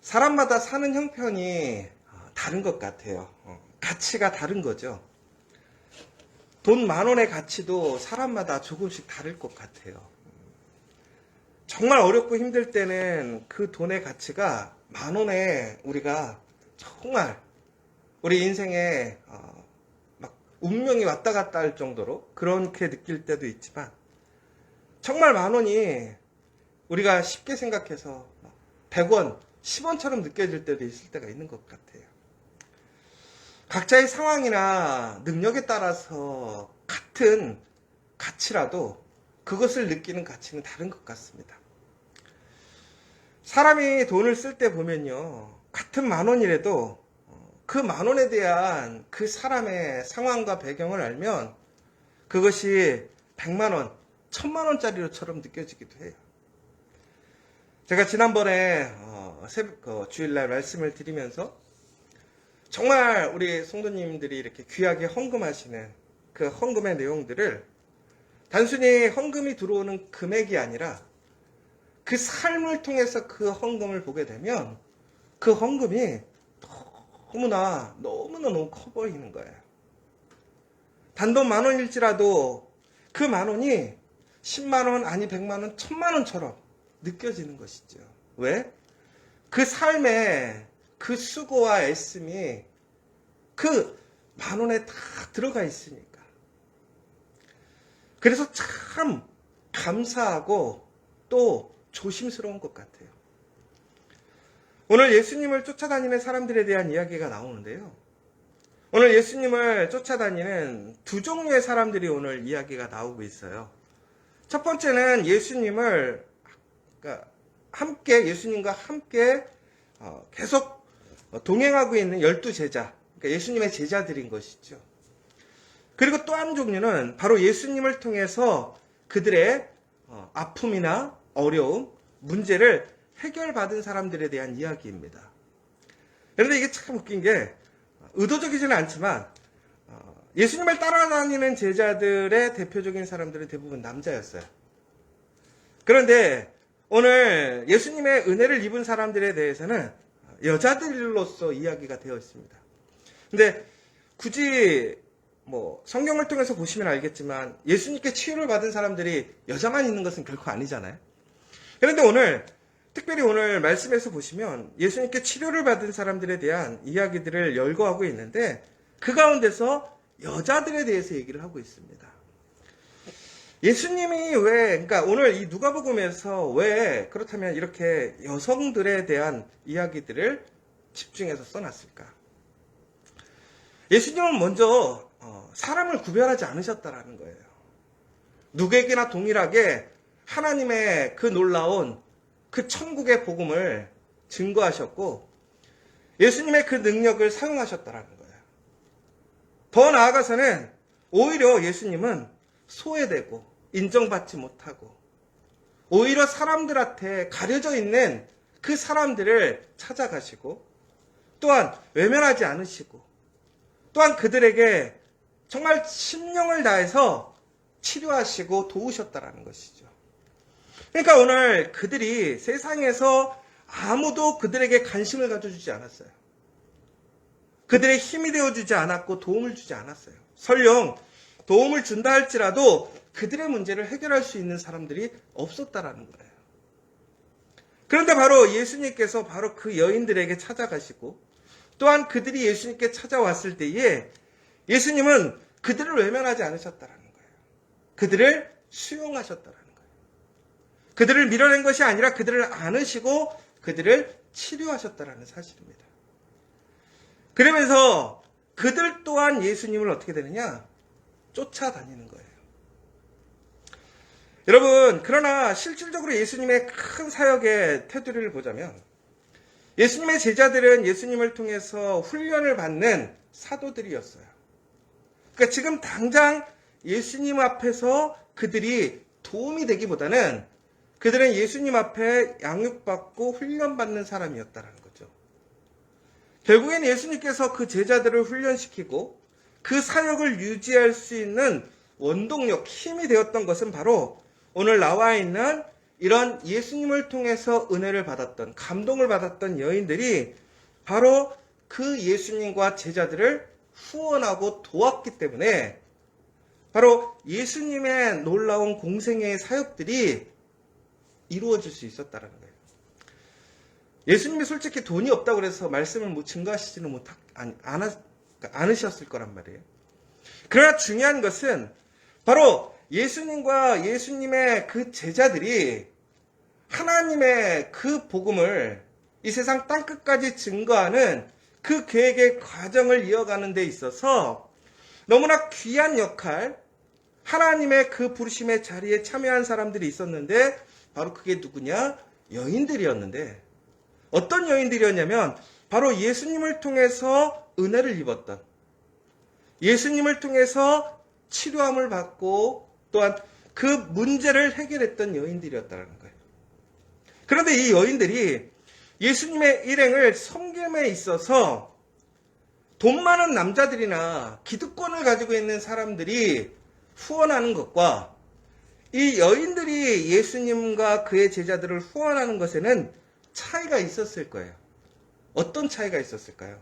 사람마다 사는 형편이 다른 것 같아요. 가치가 다른 거죠. 돈 10,000원의 가치도 사람마다 조금씩 다를 것 같아요. 정말 어렵고 힘들 때는 그 돈의 가치가 10,000원에 우리가 정말 우리 인생에 막 운명이 왔다 갔다 할 정도로 그렇게 느낄 때도 있지만, 정말 10,000원이 우리가 쉽게 생각해서 100원, 10원처럼 느껴질 때도 있을 때가 있는 것 같아요. 각자의 상황이나 능력에 따라서 같은 가치라도 그것을 느끼는 가치는 다른 것 같습니다. 사람이 돈을 쓸 때 보면요, 같은 10,000원이라도 그 10,000원에 대한 그 사람의 상황과 배경을 알면 그것이 100만원, 1000만원짜리처럼 느껴지기도 해요. 제가 지난번에 주일날 말씀을 드리면서 정말 우리 성도님들이 이렇게 귀하게 헌금하시는 그 헌금의 내용들을 단순히 헌금이 들어오는 금액이 아니라 그 삶을 통해서 그 헌금을 보게 되면 그 헌금이 너무너무 커 보이는 거예요. 단돈 10,000원일지라도 그 10,000원이 10만원, 아니 100만원, 1000만원처럼 느껴지는 것이죠. 왜? 그 삶에 그 수고와 애씀이 그 10,000원에 다 들어가 있으니까. 그래서 참 감사하고 또 조심스러운 것 같아요. 오늘 예수님을 쫓아다니는 사람들에 대한 이야기가 나오는데요. 오늘 예수님을 쫓아다니는 두 종류의 사람들이 오늘 이야기가 나오고 있어요. 첫 번째는 예수님과 함께 계속 동행하고 있는 12제자, 그러니까 예수님의 제자들인 것이죠. 그리고 또 한 종류는 바로 예수님을 통해서 그들의 아픔이나 어려움, 문제를 해결받은 사람들에 대한 이야기입니다. 그런데 이게 참 웃긴 게, 의도적이지는 않지만 예수님을 따라다니는 제자들의 대표적인 사람들은 대부분 남자였어요. 그런데 오늘 예수님의 은혜를 입은 사람들에 대해서는 여자들로서 이야기가 되어 있습니다. 근데 굳이 성경을 통해서 보시면 알겠지만 예수님께 치유를 받은 사람들이 여자만 있는 것은 결코 아니잖아요. 그런데 특별히 오늘 말씀에서 보시면 예수님께 치료를 받은 사람들에 대한 이야기들을 열거하고 있는데, 그 가운데서 여자들에 대해서 얘기를 하고 있습니다. 예수님이 그러니까 오늘 이 누가복음에서 왜 그렇다면 이렇게 여성들에 대한 이야기들을 집중해서 써놨을까? 예수님은 먼저 사람을 구별하지 않으셨다라는 거예요. 누구에게나 동일하게 하나님의 그 놀라운 그 천국의 복음을 증거하셨고 예수님의 그 능력을 사용하셨다라는 거예요. 더 나아가서는 오히려 예수님은 소외되고 인정받지 못하고 오히려 사람들한테 가려져 있는 그 사람들을 찾아가시고 또한 외면하지 않으시고 또한 그들에게 정말 심령을 다해서 치료하시고 도우셨다라는 것이죠. 그러니까 오늘 그들이 세상에서 아무도 그들에게 관심을 가져주지 않았어요. 그들의 힘이 되어주지 않았고 도움을 주지 않았어요. 설령 도움을 준다 할지라도 그들의 문제를 해결할 수 있는 사람들이 없었다라는 거예요. 그런데 바로 예수님께서 바로 그 여인들에게 찾아가시고 또한 그들이 예수님께 찾아왔을 때에 예수님은 그들을 외면하지 않으셨다라는 거예요. 그들을 수용하셨다라는 거예요. 그들을 밀어낸 것이 아니라 그들을 안으시고 그들을 치료하셨다라는 사실입니다. 그러면서 그들 또한 예수님을 어떻게 되느냐? 쫓아다니는 거예요. 여러분, 그러나 실질적으로 예수님의 큰 사역의 테두리를 보자면 예수님의 제자들은 예수님을 통해서 훈련을 받는 사도들이었어요. 그러니까 지금 당장 예수님 앞에서 그들이 도움이 되기보다는 그들은 예수님 앞에 양육받고 훈련받는 사람이었다는 거죠. 결국엔 예수님께서 그 제자들을 훈련시키고 그 사역을 유지할 수 있는 원동력, 힘이 되었던 것은 바로 오늘 나와 있는 이런 예수님을 통해서 은혜를 받았던, 감동을 받았던 여인들이 바로 그 예수님과 제자들을 후원하고 도왔기 때문에 바로 예수님의 놀라운 공생애의 사역들이 이루어질 수 있었다는 거예요. 예수님이 솔직히 돈이 없다고 그래서 말씀을 증거하시지는 않으셨을 거란 말이에요. 그러나 중요한 것은 바로 예수님과 예수님의 그 제자들이 하나님의 그 복음을 이 세상 땅끝까지 증거하는 그 계획의 과정을 이어가는 데 있어서 너무나 귀한 역할, 하나님의 그 부르심의 자리에 참여한 사람들이 있었는데 바로 그게 누구냐? 여인들이었는데 어떤 여인들이었냐면 바로 예수님을 통해서 은혜를 입었던, 예수님을 통해서 치료함을 받고 또한 그 문제를 해결했던 여인들이었다는 거예요. 그런데 이 여인들이 예수님의 일행을 섬김에 있어서 돈 많은 남자들이나 기득권을 가지고 있는 사람들이 후원하는 것과 이 여인들이 예수님과 그의 제자들을 후원하는 것에는 차이가 있었을 거예요. 어떤 차이가 있었을까요?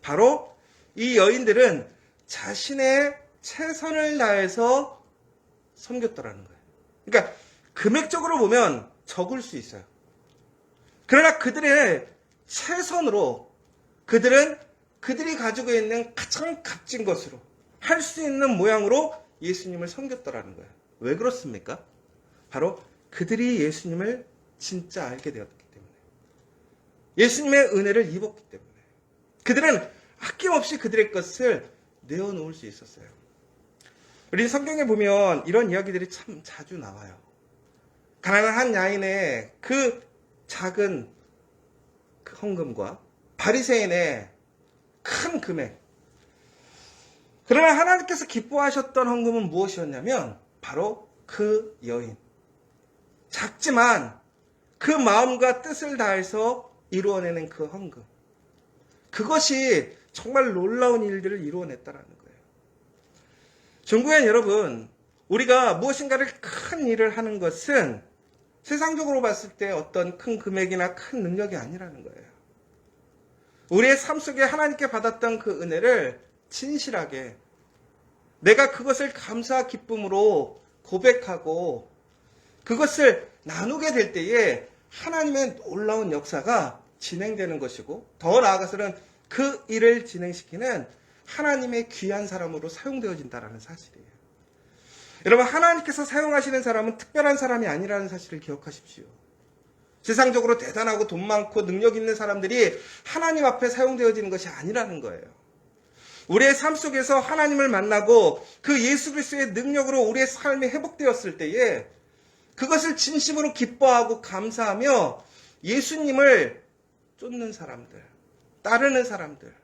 바로 이 여인들은 자신의 최선을 다해서 섬겼더라는 거예요. 그러니까 금액적으로 보면 적을 수 있어요. 그러나 그들의 최선으로 그들이 가지고 있는 가장 값진 것으로 할 수 있는 모양으로 예수님을 섬겼더라는 거예요. 왜 그렇습니까? 바로 그들이 예수님을 진짜 알게 되었기 때문에, 예수님의 은혜를 입었기 때문에 그들은 아낌없이 그들의 것을 내어놓을 수 있었어요. 우리 성경에 보면 이런 이야기들이 참 자주 나와요. 가난한 한 야인의 그 작은 그 헌금과 바리새인의 큰 금액. 그러나 하나님께서 기뻐하셨던 헌금은 무엇이었냐면 바로 그 여인. 작지만 그 마음과 뜻을 다해서 이루어내는 그 헌금. 그것이 정말 놀라운 일들을 이루어냈다라는 거예요. 중고엔 여러분, 우리가 무엇인가를 큰 일을 하는 것은 세상적으로 봤을 때 어떤 큰 금액이나 큰 능력이 아니라는 거예요. 우리의 삶 속에 하나님께 받았던 그 은혜를 진실하게 내가 그것을 감사 기쁨으로 고백하고 그것을 나누게 될 때에 하나님의 놀라운 역사가 진행되는 것이고, 더 나아가서는 그 일을 진행시키는 하나님의 귀한 사람으로 사용되어진다는 사실이에요. 여러분, 하나님께서 사용하시는 사람은 특별한 사람이 아니라는 사실을 기억하십시오. 세상적으로 대단하고 돈 많고 능력 있는 사람들이 하나님 앞에 사용되어지는 것이 아니라는 거예요. 우리의 삶 속에서 하나님을 만나고 그 예수 그리스도의 능력으로 우리의 삶이 회복되었을 때에 그것을 진심으로 기뻐하고 감사하며 예수님을 쫓는 사람들, 따르는 사람들,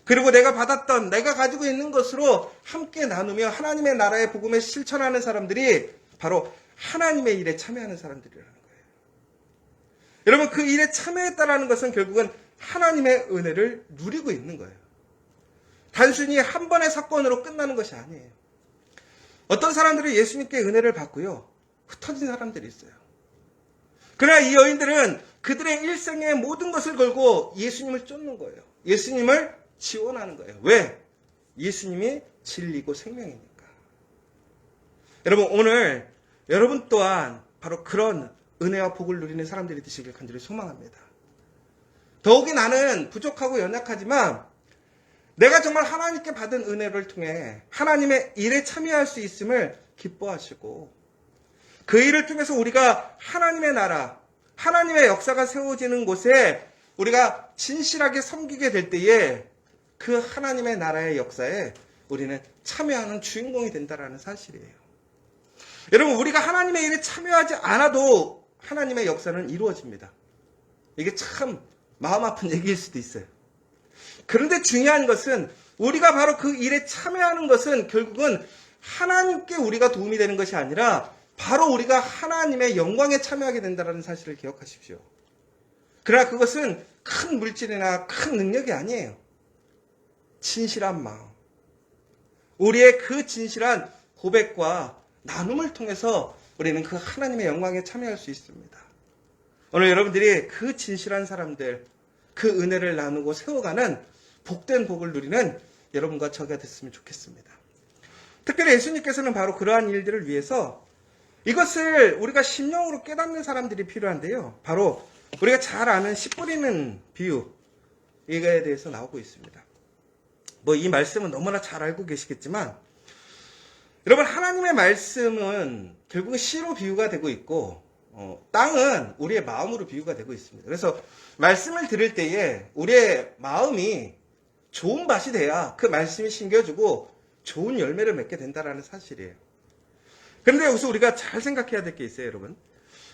그리고 내가 받았던, 내가 가지고 있는 것으로 함께 나누며 하나님의 나라의 복음을 실천하는 사람들이 바로 하나님의 일에 참여하는 사람들이라는 거예요. 여러분, 그 일에 참여했다라는 것은 결국은 하나님의 은혜를 누리고 있는 거예요. 단순히 한 번의 사건으로 끝나는 것이 아니에요. 어떤 사람들이 예수님께 은혜를 받고요, 흩어진 사람들이 있어요. 그러나 이 여인들은 그들의 일생의 모든 것을 걸고 예수님을 쫓는 거예요. 예수님을 지원하는 거예요. 왜? 예수님이 진리고 생명이니까. 여러분, 오늘 여러분 또한 바로 그런 은혜와 복을 누리는 사람들이 되시길 간절히 소망합니다. 더욱이 나는 부족하고 연약하지만 내가 정말 하나님께 받은 은혜를 통해 하나님의 일에 참여할 수 있음을 기뻐하시고, 그 일을 통해서 우리가 하나님의 나라, 하나님의 역사가 세워지는 곳에 우리가 진실하게 섬기게 될 때에 그 하나님의 나라의 역사에 우리는 참여하는 주인공이 된다는 사실이에요. 여러분, 우리가 하나님의 일에 참여하지 않아도 하나님의 역사는 이루어집니다. 이게 참 마음 아픈 얘기일 수도 있어요. 그런데 중요한 것은 우리가 바로 그 일에 참여하는 것은 결국은 하나님께 우리가 도움이 되는 것이 아니라 바로 우리가 하나님의 영광에 참여하게 된다는 사실을 기억하십시오. 그러나 그것은 큰 물질이나 큰 능력이 아니에요. 진실한 마음. 우리의 그 진실한 고백과 나눔을 통해서 우리는 그 하나님의 영광에 참여할 수 있습니다. 오늘 여러분들이 그 진실한 사람들, 그 은혜를 나누고 세워가는 복된 복을 누리는 여러분과 저가 됐으면 좋겠습니다. 특별히 예수님께서는 바로 그러한 일들을 위해서 이것을 우리가 심령으로 깨닫는 사람들이 필요한데요. 바로 우리가 잘 아는 씨 뿌리는 비유, 이거에 대해서 나오고 있습니다. 이 말씀은 너무나 잘 알고 계시겠지만, 여러분, 하나님의 말씀은 결국은 씨로 비유가 되고 있고, 땅은 우리의 마음으로 비유가 되고 있습니다. 그래서 말씀을 들을 때에 우리의 마음이 좋은 밭이 돼야 그 말씀이 심겨주고 좋은 열매를 맺게 된다는 사실이에요. 그런데 여기서 우리가 잘 생각해야 될 게 있어요, 여러분.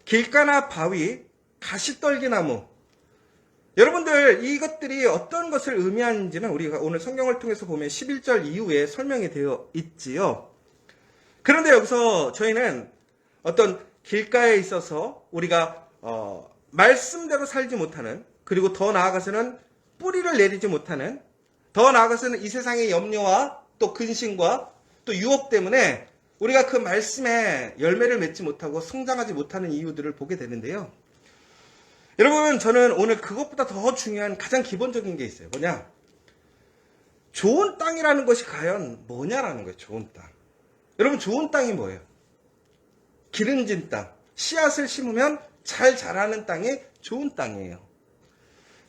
길가나 바위, 가시떨기나무. 여러분들, 이것들이 어떤 것을 의미하는지는 우리가 오늘 성경을 통해서 보면 11절 이후에 설명이 되어 있지요. 그런데 여기서 저희는 어떤 길가에 있어서 우리가 말씀대로 살지 못하는, 그리고 더 나아가서는 뿌리를 내리지 못하는, 더 나아가서는 이 세상의 염려와 또 근심과 또 유혹 때문에 우리가 그 말씀에 열매를 맺지 못하고 성장하지 못하는 이유들을 보게 되는데요. 여러분, 저는 오늘 그것보다 더 중요한 가장 기본적인 게 있어요. 뭐냐? 좋은 땅이라는 것이 과연 뭐냐라는 거예요. 좋은 땅. 여러분, 좋은 땅이 뭐예요? 기름진 땅. 씨앗을 심으면 잘 자라는 땅이 좋은 땅이에요.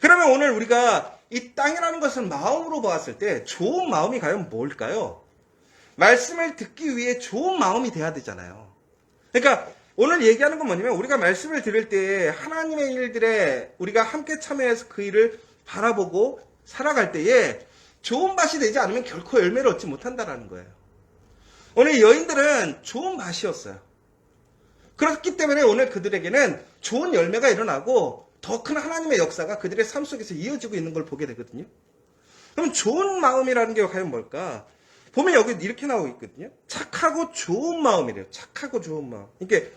그러면 오늘 우리가 이 땅이라는 것을 마음으로 보았을 때 좋은 마음이 과연 뭘까요? 말씀을 듣기 위해 좋은 마음이 돼야 되잖아요. 그러니까 오늘 얘기하는 건 뭐냐면, 우리가 말씀을 들을 때 하나님의 일들에 우리가 함께 참여해서 그 일을 바라보고 살아갈 때에 좋은 밭이 되지 않으면 결코 열매를 얻지 못한다는 거예요. 오늘 여인들은 좋은 밭이었어요. 그렇기 때문에 오늘 그들에게는 좋은 열매가 일어나고 더 큰 하나님의 역사가 그들의 삶 속에서 이어지고 있는 걸 보게 되거든요. 그럼 좋은 마음이라는 게 과연 뭘까? 보면 여기 이렇게 나오고 있거든요. 착하고 좋은 마음이래요. 착하고 좋은 마음. 이게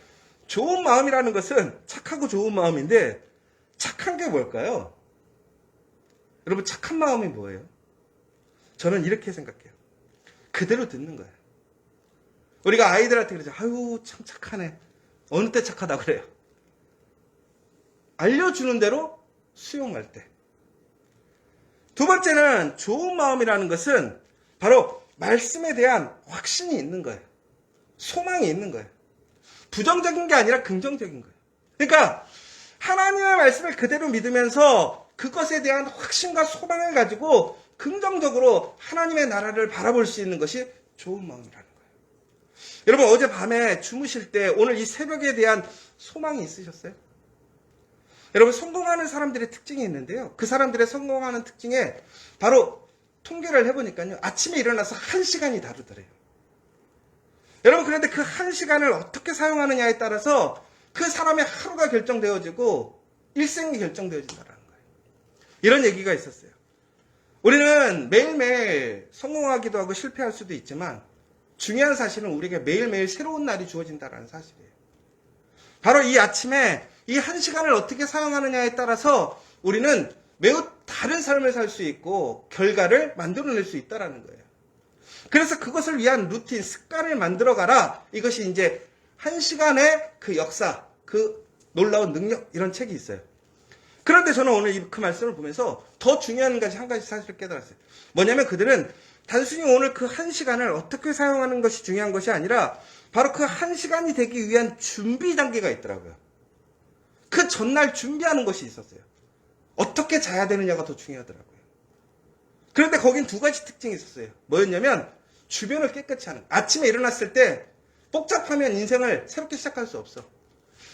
좋은 마음이라는 것은 착하고 좋은 마음인데, 착한 게 뭘까요? 여러분, 착한 마음이 뭐예요? 저는 이렇게 생각해요. 그대로 듣는 거예요. 우리가 아이들한테 그러죠. 아유, 참 착하네. 어느 때 착하다 그래요? 알려주는 대로 수용할 때. 두 번째는 좋은 마음이라는 것은 바로 말씀에 대한 확신이 있는 거예요. 소망이 있는 거예요. 부정적인 게 아니라 긍정적인 거예요. 그러니까 하나님의 말씀을 그대로 믿으면서 그것에 대한 확신과 소망을 가지고 긍정적으로 하나님의 나라를 바라볼 수 있는 것이 좋은 마음이라는 거예요. 여러분, 어젯밤에 주무실 때 오늘 이 새벽에 대한 소망이 있으셨어요? 여러분, 성공하는 사람들의 특징이 있는데요. 그 사람들의 성공하는 특징에 바로 통계를 해보니까요. 아침에 일어나서 1시간이 다르더래요. 여러분, 그런데 그 1시간을 어떻게 사용하느냐에 따라서 그 사람의 하루가 결정되어지고 일생이 결정되어진다는 거예요. 이런 얘기가 있었어요. 우리는 매일매일 성공하기도 하고 실패할 수도 있지만 중요한 사실은 우리에게 매일매일 새로운 날이 주어진다는 사실이에요. 바로 이 아침에 이 1시간을 어떻게 사용하느냐에 따라서 우리는 매우 다른 삶을 살 수 있고 결과를 만들어낼 수 있다는 거예요. 그래서 그것을 위한 루틴, 습관을 만들어가라. 이것이 이제 1시간의 그 역사, 그 놀라운 능력, 이런 책이 있어요. 그런데 저는 오늘 그 말씀을 보면서 더 중요한 것이 한 가지 사실을 깨달았어요. 뭐냐면 그들은 단순히 오늘 그 1시간을 어떻게 사용하는 것이 중요한 것이 아니라 바로 그 1시간이 되기 위한 준비 단계가 있더라고요. 그 전날 준비하는 것이 있었어요. 어떻게 자야 되느냐가 더 중요하더라고요. 그런데 거긴 두 가지 특징이 있었어요. 뭐였냐면 주변을 깨끗이 하는. 아침에 일어났을 때 복잡하면 인생을 새롭게 시작할 수 없어.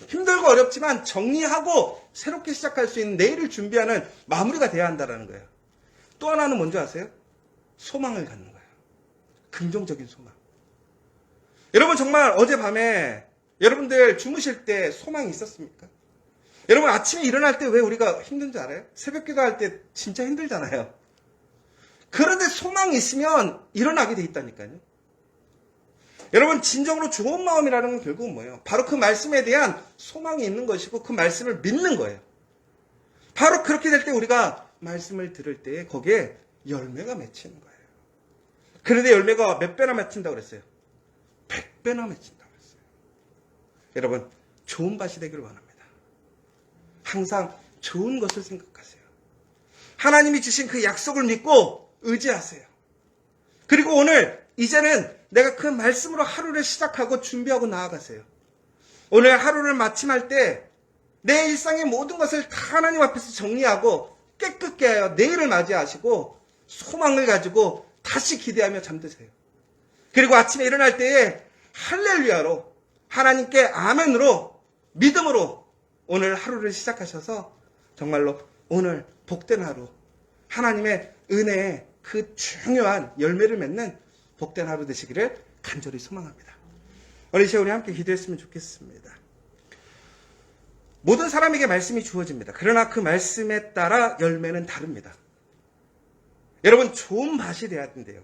힘들고 어렵지만 정리하고 새롭게 시작할 수 있는 내일을 준비하는 마무리가 돼야 한다는 거예요. 또 하나는 뭔지 아세요? 소망을 갖는 거예요. 긍정적인 소망. 여러분, 정말 어젯밤에 여러분들 주무실 때 소망이 있었습니까? 여러분, 아침에 일어날 때 왜 우리가 힘든지 알아요? 새벽 기도할 때 진짜 힘들잖아요. 그런데 소망이 있으면 일어나게 돼 있다니까요. 여러분, 진정으로 좋은 마음이라는 건 결국은 뭐예요? 바로 그 말씀에 대한 소망이 있는 것이고 그 말씀을 믿는 거예요. 바로 그렇게 될 때 우리가 말씀을 들을 때 거기에 열매가 맺히는 거예요. 그런데 열매가 몇 배나 맺힌다고 그랬어요? 100배나 맺힌다고 그랬어요. 여러분, 좋은 밭이 되기를 원합니다. 항상 좋은 것을 생각하세요. 하나님이 주신 그 약속을 믿고 의지하세요. 그리고 오늘 이제는 내가 그 말씀으로 하루를 시작하고 준비하고 나아가세요. 오늘 하루를 마침할 때 내 일상의 모든 것을 다 하나님 앞에서 정리하고 깨끗게 하여 내일을 맞이하시고 소망을 가지고 다시 기대하며 잠드세요. 그리고 아침에 일어날 때에 할렐루야로 하나님께 아멘으로 믿음으로 오늘 하루를 시작하셔서 정말로 오늘 복된 하루, 하나님의 은혜의 그 중요한 열매를 맺는 복된 하루 되시기를 간절히 소망합니다. 오늘 이 시간 우리 함께 기도했으면 좋겠습니다. 모든 사람에게 말씀이 주어집니다. 그러나 그 말씀에 따라 열매는 다릅니다. 여러분, 좋은 밭이 돼야 된대요.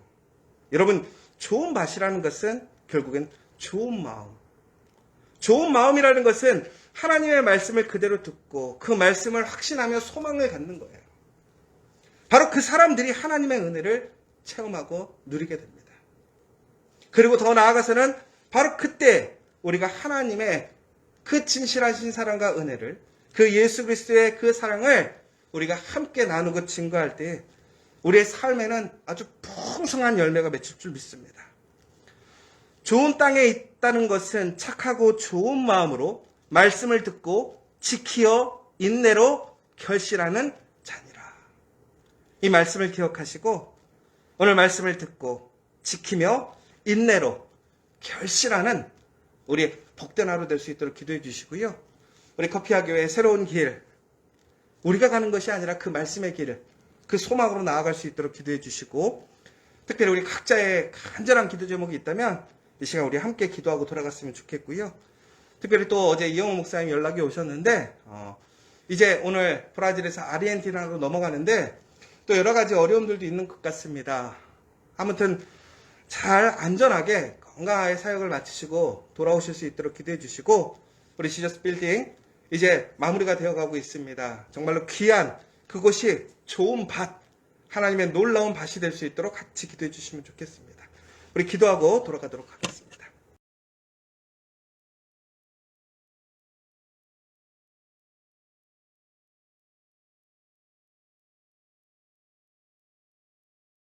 여러분, 좋은 밭이라는 것은 결국엔 좋은 마음. 좋은 마음이라는 것은 하나님의 말씀을 그대로 듣고 그 말씀을 확신하며 소망을 갖는 거예요. 바로 그 사람들이 하나님의 은혜를 체험하고 누리게 됩니다. 그리고 더 나아가서는 바로 그때 우리가 하나님의 그 진실하신 사랑과 은혜를, 그 예수 그리스도의 그 사랑을 우리가 함께 나누고 증거할 때 우리의 삶에는 아주 풍성한 열매가 맺힐 줄 믿습니다. 좋은 땅에 있다는 것은 착하고 좋은 마음으로 말씀을 듣고 지키어 인내로 결실하는 자니라. 이 말씀을 기억하시고 오늘 말씀을 듣고 지키며 인내로 결실하는 우리 복된 하루 될 수 있도록 기도해 주시고요. 우리 커피와 교회의 새로운 길, 우리가 가는 것이 아니라 그 말씀의 길, 그 소망으로 나아갈 수 있도록 기도해 주시고, 특별히 우리 각자의 간절한 기도 제목이 있다면 이 시간 우리 함께 기도하고 돌아갔으면 좋겠고요. 특별히 또 어제 이영호 목사님 연락이 오셨는데 이제 오늘 브라질에서 아르헨티나로 넘어가는데 또 여러 가지 어려움들도 있는 것 같습니다. 아무튼 잘 안전하게 건강하게 사역을 마치시고 돌아오실 수 있도록 기도해 주시고, 우리 지저스 빌딩 이제 마무리가 되어가고 있습니다. 정말로 귀한 그곳이 좋은 밭, 하나님의 놀라운 밭이 될 수 있도록 같이 기도해 주시면 좋겠습니다. 우리 기도하고 돌아가도록 하겠습니다.